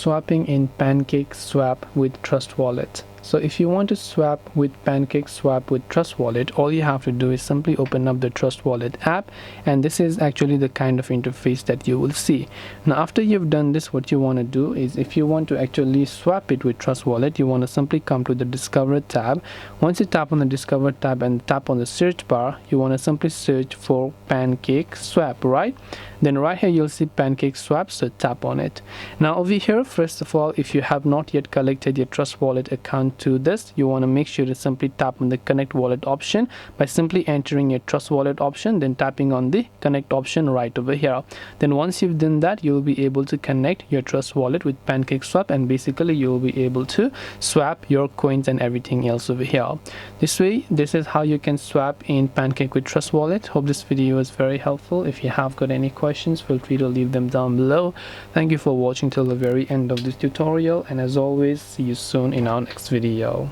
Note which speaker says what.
Speaker 1: swapping in PancakeSwap with Trust Wallet. So if you want to swap with PancakeSwap with Trust Wallet, all you have to do is simply open up the Trust Wallet app, and this is actually the kind of interface that you will see. Now after you've done this, what you want to do is, if you want to actually swap it with Trust Wallet, you want to simply come to the Discover tab. Once you tap on the Discover tab and tap on the search bar, you want to simply search for PancakeSwap, right? Then right here you'll see PancakeSwap, so tap on it. Now over here, first of all, if you have not yet collected your Trust Wallet account to this, you want to make sure to simply tap on the Connect Wallet option by simply entering your Trust Wallet option, then tapping on the Connect option right over here. Then once you've done that, you will be able to connect your Trust Wallet with PancakeSwap, and basically you will be able to swap your coins and everything else over here. This way, this is how you can swap in Pancake with Trust Wallet. Hope this video was very helpful. If you have got any questions, feel free to leave them down below. Thank you for watching till the very end of this tutorial, and as always, see you soon in our next video.